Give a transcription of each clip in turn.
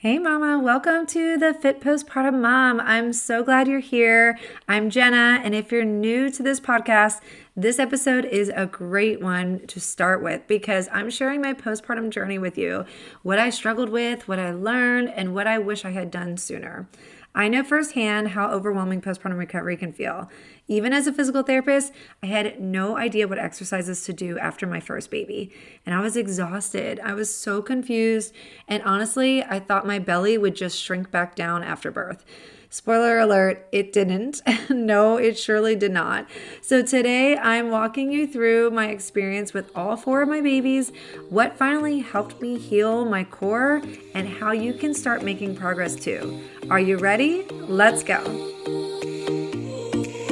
Hey mama, welcome to the Fit Postpartum Mom. I'm so glad you're here. I'm Jena, and if you're new to this podcast, this episode is a great one to start with because I'm sharing my postpartum journey with you, what I struggled with, what I learned, and what I wish I had done sooner. I know firsthand how overwhelming postpartum recovery can feel. Even as a physical therapist, I had no idea what exercises to do after my first baby, and I was exhausted. I was so confused, and honestly, I thought my belly would just shrink back down after birth. Spoiler alert, it didn't. No, it surely did not. So today I'm walking you through my experience with all four of my babies, what finally helped me heal my core, and how you can start making progress too. Are you ready? Let's go.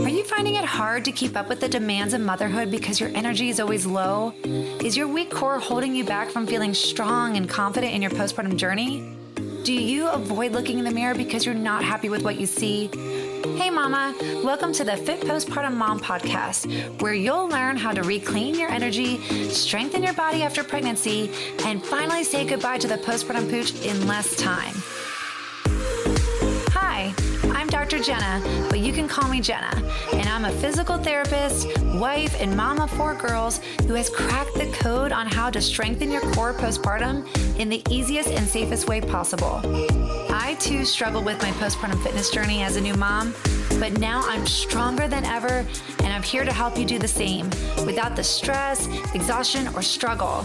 Are you finding it hard to keep up with the demands of motherhood because your energy is always low? Is your weak core holding you back from feeling strong and confident in your postpartum journey? Do you avoid looking in the mirror because you're not happy with what you see? Hey mama, welcome to the Fit Postpartum Mom podcast, where you'll learn how to reclaim your energy, strengthen your body after pregnancy, and finally say goodbye to the postpartum pooch in less time. Hi, I'm Dr. Jena, but you can call me Jena, and I'm a physical therapist, wife, and mom of 4 girls who has cracked the code on how to strengthen your core postpartum in the easiest and safest way possible. I too struggled with my postpartum fitness journey as a new mom, but now I'm stronger than ever, and I'm here to help you do the same without the stress, exhaustion, or struggle.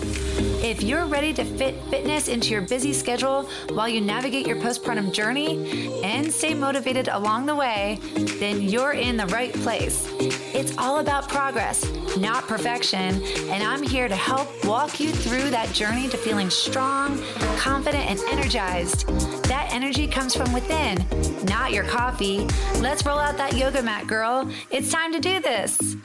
If you're ready to fit fitness into your busy schedule while you navigate your postpartum journey and stay motivated along the way, then you're in the right place. It's all about progress, not perfection, and I'm here to help walk you through that journey to feeling strong, confident, and energized. That energy comes from within, not your coffee. Let's roll out that yoga mat, girl. It's time to do this.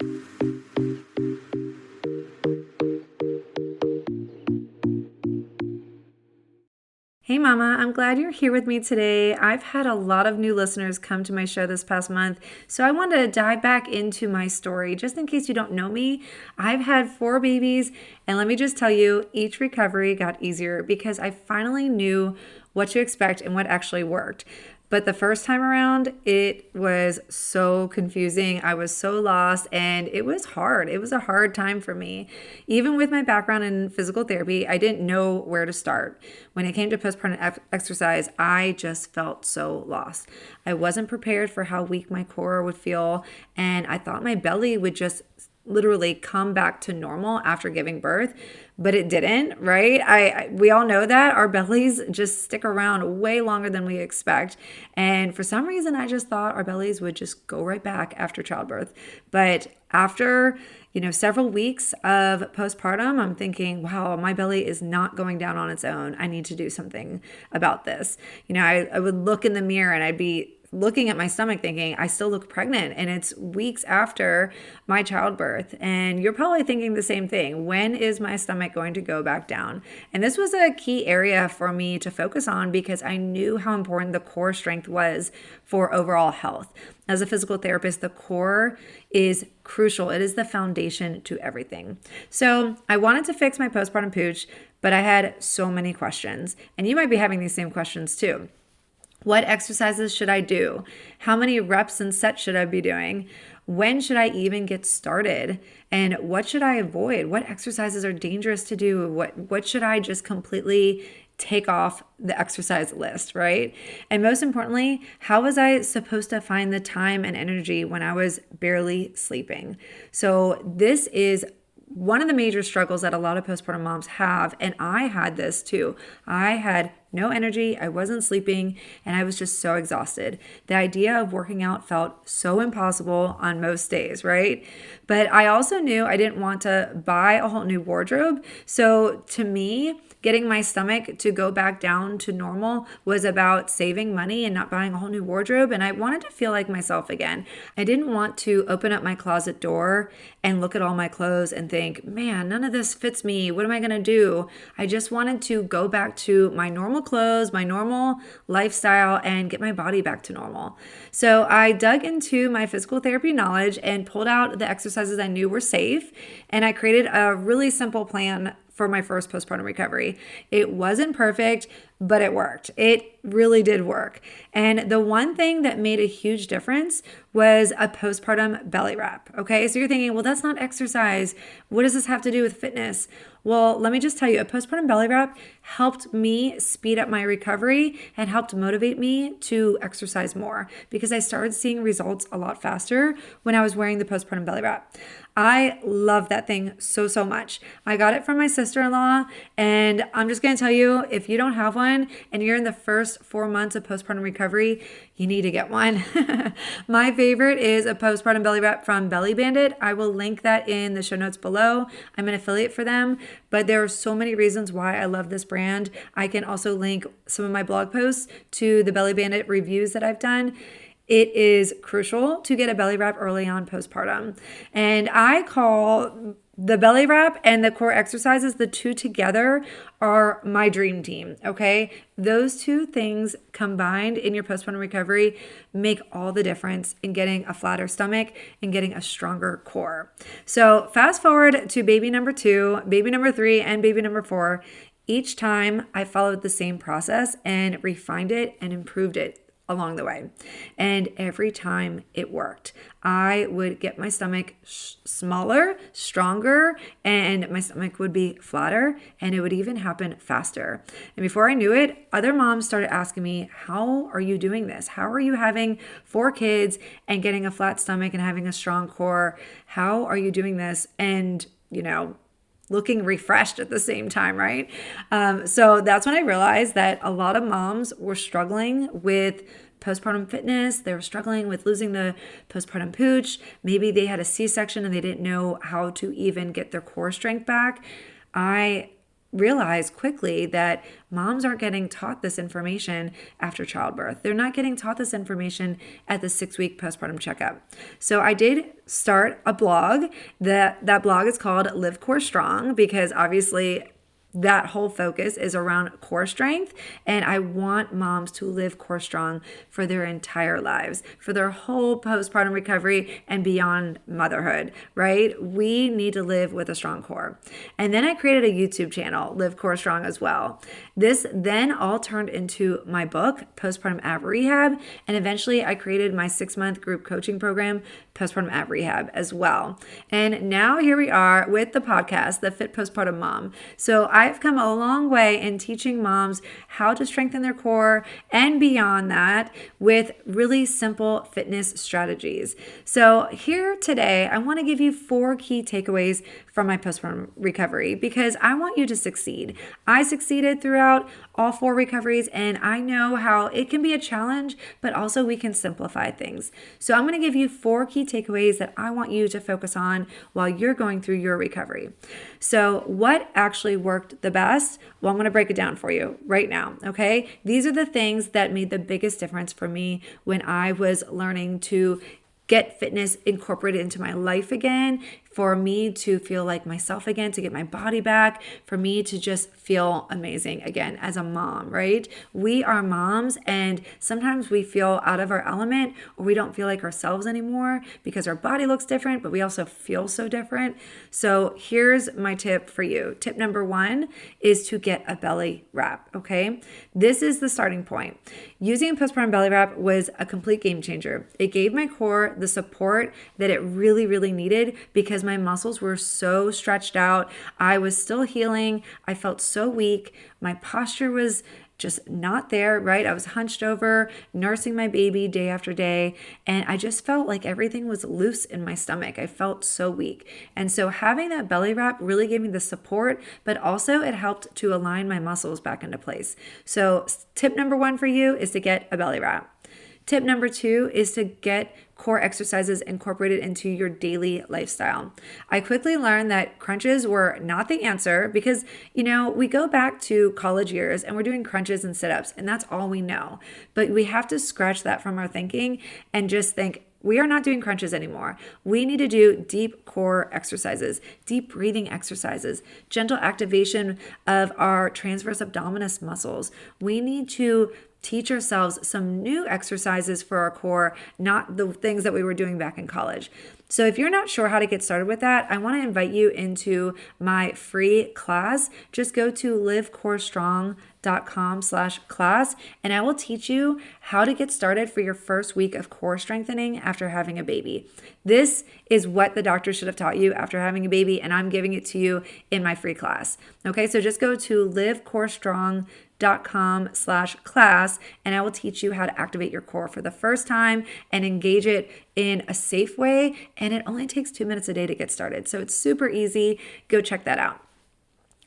Hey mama, I'm glad you're here with me today. I've had a lot of new listeners come to my show this past month, so I wanted to dive back into my story. Just in case you don't know me, I've had 4 babies, and let me just tell you, each recovery got easier because I finally knew what to expect and what actually worked. But the first time around, it was so confusing. I was so lost, and it was hard. It was a hard time for me. Even with my background in physical therapy, I didn't know where to start. When it came to postpartum exercise, I just felt so lost. I wasn't prepared for how weak my core would feel, and I thought my belly would just literally come back to normal after giving birth, but it didn't, right? We all know that our bellies just stick around way longer than we expect. And for some reason, I just thought our bellies would just go right back after childbirth. But after, several weeks of postpartum, I'm thinking, wow, my belly is not going down on its own. I need to do something about this. I would look in the mirror and I'd be looking at my stomach thinking, I still look pregnant, and it's weeks after my childbirth. And you're probably thinking the same thing. When is my stomach going to go back down? And this was a key area for me to focus on because I knew how important the core strength was for overall health. As a physical therapist, the core is crucial. It is the foundation to everything. So I wanted to fix my postpartum pooch, but I had so many questions. And you might be having these same questions too. What exercises should I do? How many reps and sets should I be doing? When should I even get started? And what should I avoid? What exercises are dangerous to do? What should I just completely take off the exercise list, right? And most importantly, how was I supposed to find the time and energy when I was barely sleeping? So this is one of the major struggles that a lot of postpartum moms have, and I had this too. I had no energy, I wasn't sleeping, and I was just so exhausted. The idea of working out felt so impossible on most days, right? But I also knew I didn't want to buy a whole new wardrobe. So to me, getting my stomach to go back down to normal was about saving money and not buying a whole new wardrobe. And I wanted to feel like myself again. I didn't want to open up my closet door and look at all my clothes and think, man, none of this fits me. What am I going to do? I just wanted to go back to my normal clothes, my normal lifestyle, and get my body back to normal. So I dug into my physical therapy knowledge and pulled out the exercises I knew were safe. And I created a really simple plan for my first postpartum recovery. It wasn't perfect, but it worked. It really did work. And the one thing that made a huge difference was a postpartum belly wrap. Okay, so you're thinking, well, that's not exercise. What does this have to do with fitness? Well, let me just tell you, a postpartum belly wrap helped me speed up my recovery and helped motivate me to exercise more because I started seeing results a lot faster when I was wearing the postpartum belly wrap. I love that thing so, so much. I got it from my sister-in-law, and I'm just going to tell you, if you don't have one and you're in the first 4 months of postpartum recovery, you need to get one. My favorite is a postpartum belly wrap from Belly Bandit. I will link that in the show notes below. I'm an affiliate for them, but there are so many reasons why I love this brand. I can also link some of my blog posts to the Belly Bandit reviews that I've done. It is crucial to get a belly wrap early on postpartum. And I call the belly wrap and the core exercises, the two together are my dream team, okay? Those two things combined in your postpartum recovery make all the difference in getting a flatter stomach and getting a stronger core. So fast forward to baby number 2, baby number 3, and baby number 4. Each time I followed the same process and refined it and improved it along the way. And every time it worked. I would get my stomach smaller, stronger, and my stomach would be flatter, and it would even happen faster. And before I knew it, other moms started asking me, how are you doing this? How are you having 4 kids and getting a flat stomach and having a strong core? How are you doing this? And, looking refreshed at the same time, right? So that's when I realized that a lot of moms were struggling with postpartum fitness. They were struggling with losing the postpartum pooch. Maybe they had a C-section and they didn't know how to even get their core strength back. I realized quickly that moms aren't getting taught this information after childbirth. They're not getting taught this information at the 6-week postpartum checkup. So I did start a blog. That blog is called Live Core Strong because obviously that whole focus is around core strength. And I want moms to live core strong for their entire lives, for their whole postpartum recovery and beyond motherhood, right? We need to live with a strong core. And then I created a YouTube channel, Live Core Strong as well. This then all turned into my book, Postpartum Ab Rehab. And eventually I created my 6-month group coaching program, Postpartum Ab Rehab as well. And now here we are with the podcast, The Fit Postpartum Mom. So I've come a long way in teaching moms how to strengthen their core and beyond that with really simple fitness strategies. So here today, I want to give you 4 key takeaways from my postpartum recovery because I want you to succeed. I succeeded throughout all 4 recoveries, and I know how it can be a challenge, but also we can simplify things. So I'm going to give you 4 key takeaways that I want you to focus on while you're going through your recovery. So what actually worked the best? Well, I'm going to break it down for you right now, okay? These are the things that made the biggest difference for me when I was learning to get fitness incorporated into my life again, for me to feel like myself again, to get my body back, for me to just feel amazing again as a mom, right? We are moms, and sometimes we feel out of our element or we don't feel like ourselves anymore because our body looks different, but we also feel so different. So here's my tip for you. Tip number 1 is to get a belly wrap, okay? This is the starting point. Using a postpartum belly wrap was a complete game changer. It gave my core the support that it really, really needed because my muscles were so stretched out. I was still healing. I felt so weak. My posture was just not there, right? I was hunched over, nursing my baby day after day, and I just felt like everything was loose in my stomach. I felt so weak. And so having that belly wrap really gave me the support, but also it helped to align my muscles back into place. So tip number 1 for you is to get a belly wrap. Tip number 2 is to get core exercises incorporated into your daily lifestyle. I quickly learned that crunches were not the answer because, we go back to college years and we're doing crunches and sit-ups and that's all we know. But we have to scratch that from our thinking and just think, we are not doing crunches anymore. We need to do deep core exercises, deep breathing exercises, gentle activation of our transverse abdominis muscles. We need to teach ourselves some new exercises for our core, not the things that we were doing back in college. So if you're not sure how to get started with that, I want to invite you into my free class. Just go to livecorestrong.com/class, and I will teach you how to get started for your first week of core strengthening after having a baby. This is what the doctor should have taught you after having a baby, and I'm giving it to you in my free class. Okay, so just go to livecorestrong.com/class, and I will teach you how to activate your core for the first time and engage it in a safe way. And it only takes 2 minutes a day to get started. So it's super easy. Go check that out.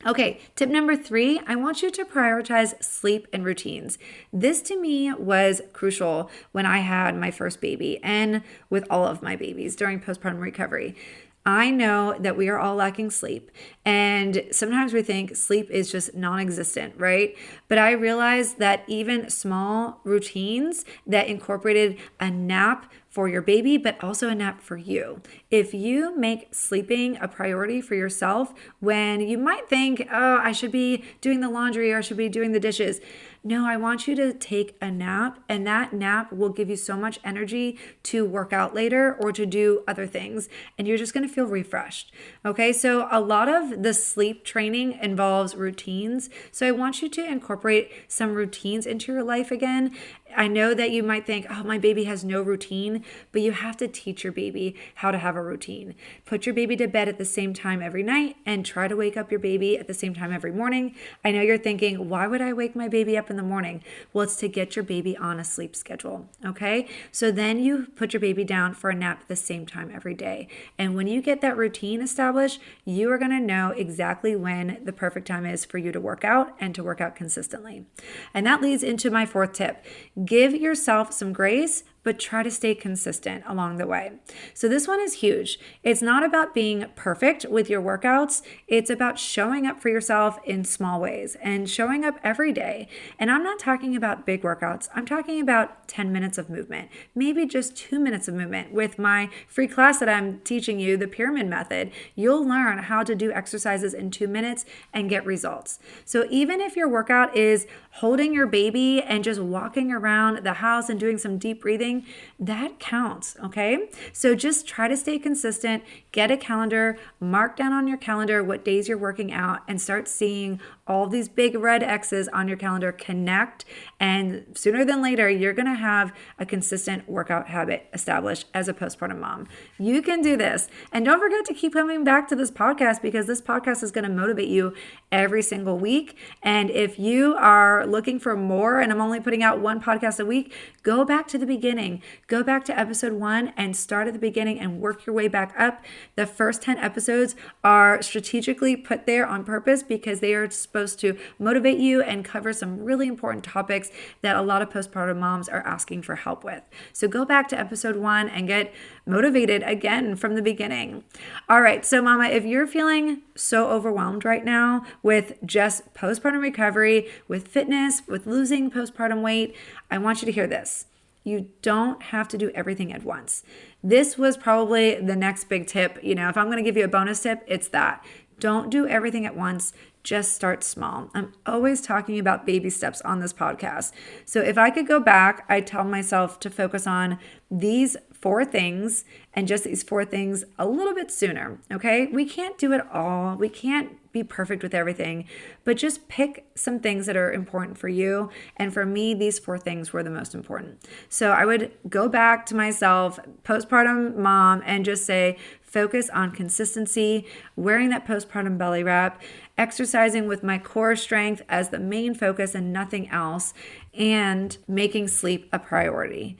Okay, tip number 3, I want you to prioritize sleep and routines. This to me was crucial when I had my first baby and with all of my babies during postpartum recovery. I know that we are all lacking sleep, and sometimes we think sleep is just non-existent, right? But I realized that even small routines that incorporated a nap for your baby, but also a nap for you. If you make sleeping a priority for yourself when you might think, oh, I should be doing the laundry or I should be doing the dishes. No, I want you to take a nap, and that nap will give you so much energy to work out later or to do other things, and you're just going to feel refreshed. Okay, so a lot of the sleep training involves routines. So I want you to incorporate some routines into your life again. I know that you might think, oh, my baby has no routine, but you have to teach your baby how to have a routine. Put your baby to bed at the same time every night and try to wake up your baby at the same time every morning. I know you're thinking, why would I wake my baby up in the morning? Well, it's to get your baby on a sleep schedule, okay? So then you put your baby down for a nap at the same time every day. And when you get that routine established, you are going to know exactly when the perfect time is for you to work out and to work out consistently. And that leads into my 4th tip. Give yourself some grace, but try to stay consistent along the way. So this one is huge. It's not about being perfect with your workouts. It's about showing up for yourself in small ways and showing up every day. And I'm not talking about big workouts. I'm talking about 10 minutes of movement, maybe just 2 minutes of movement. With my free class that I'm teaching you, the pyramid method, you'll learn how to do exercises in 2 minutes and get results. So even if your workout is holding your baby and just walking around the house and doing some deep breathing, that counts, okay? So just try to stay consistent, get a calendar, mark down on your calendar what days you're working out, and start seeing all these big red X's on your calendar connect. And sooner than later, you're gonna have a consistent workout habit established as a postpartum mom. You can do this. And don't forget to keep coming back to this podcast, because this podcast is gonna motivate you every single week. And if you are looking for more, and I'm only putting out 1 podcast a week, go back to the beginning. Go back to episode 1 and start at the beginning and work your way back up. The first 10 episodes are strategically put there on purpose because they are supposed to motivate you and cover some really important topics that a lot of postpartum moms are asking for help with. So go back to episode 1 and get motivated again from the beginning. All right, so mama, if you're feeling so overwhelmed right now with just postpartum recovery, with fitness, with losing postpartum weight, I want you to hear this. You don't have to do everything at once. This was probably the next big tip. If I'm going to give you a bonus tip, it's that. Don't do everything at once. Just start small. I'm always talking about baby steps on this podcast. So if I could go back, I tell myself to focus on these 4 things and just these 4 things a little bit sooner, okay? We can't do it all. We can't be perfect with everything, but just pick some things that are important for you. And for me, these 4 things were the most important. So I would go back to myself, postpartum mom, and just say, focus on consistency, wearing that postpartum belly wrap, exercising with my core strength as the main focus and nothing else, and making sleep a priority.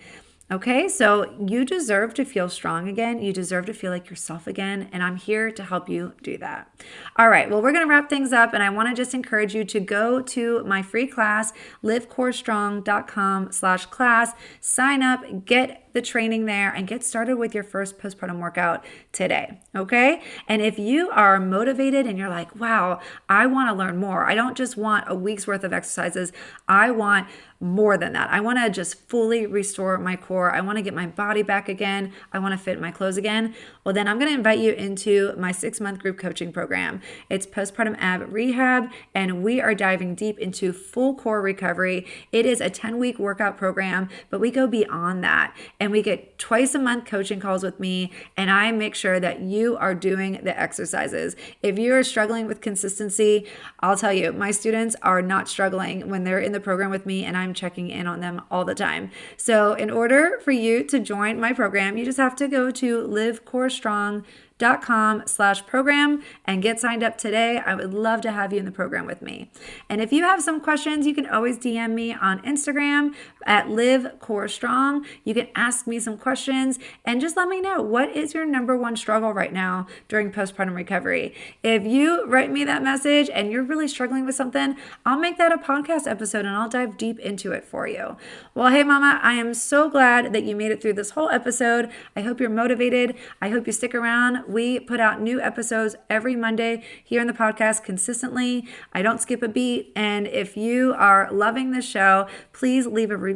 Okay, so you deserve to feel strong again. You deserve to feel like yourself again, and I'm here to help you do that. All right, well, we're going to wrap things up, and I want to just encourage you to go to my free class, livecorestrong.com/class, sign up, get the training there and get started with your first postpartum workout today. Okay. And if you are motivated and you're like, wow, I want to learn more. I don't just want a week's worth of exercises. I want more than that. I want to just fully restore my core. I want to get my body back again. I want to fit my clothes again. Well, then I'm going to invite you into my 6-month group coaching program. It's Postpartum Ab Rehab, and we are diving deep into full core recovery. It is a 10-week workout program, but we go beyond that, and we get twice a month coaching calls with me, and I make sure that you are doing the exercises. If you are struggling with consistency, I'll tell you, my students are not struggling when they're in the program with me, and I'm checking in on them all the time. So in order for you to join my program, you just have to go to livecorestrong.com/program and get signed up today. I would love to have you in the program with me. And if you have some questions, you can always DM me on Instagram at livecorestrong. You can ask me some questions and just let me know, what is your number one struggle right now during postpartum recovery? If you write me that message and you're really struggling with something, I'll make that a podcast episode and I'll dive deep into it for you. Well, hey mama, I am so glad that you made it through this whole episode. I hope you're motivated. I hope you stick around. We put out new episodes every Monday here in the podcast consistently. I don't skip a beat. And if you are loving this show, please leave a review.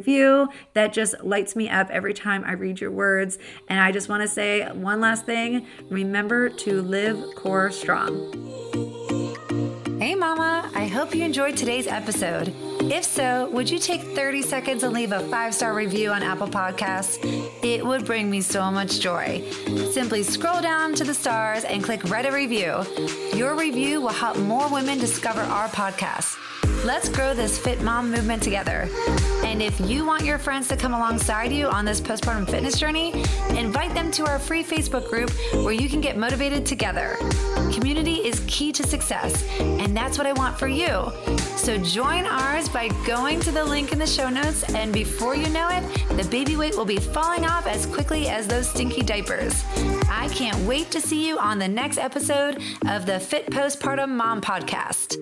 That just lights me up every time I read your words. And I just want to say one last thing. Remember to live core strong. Hey mama, I hope you enjoyed today's episode. If so, would you take 30 seconds and leave a 5-star review on Apple Podcasts? It would bring me so much joy. Simply scroll down to the stars and click Write a Review. Your review will help more women discover our podcast. Let's grow this fit mom movement together. And if you want your friends to come alongside you on this postpartum fitness journey, invite them to our free Facebook group where you can get motivated together. Community is key to success, and that's what I want for you. So join ours by going to the link in the show notes, and before you know it, the baby weight will be falling off as quickly as those stinky diapers. I can't wait to see you on the next episode of the Fit Postpartum Mom Podcast.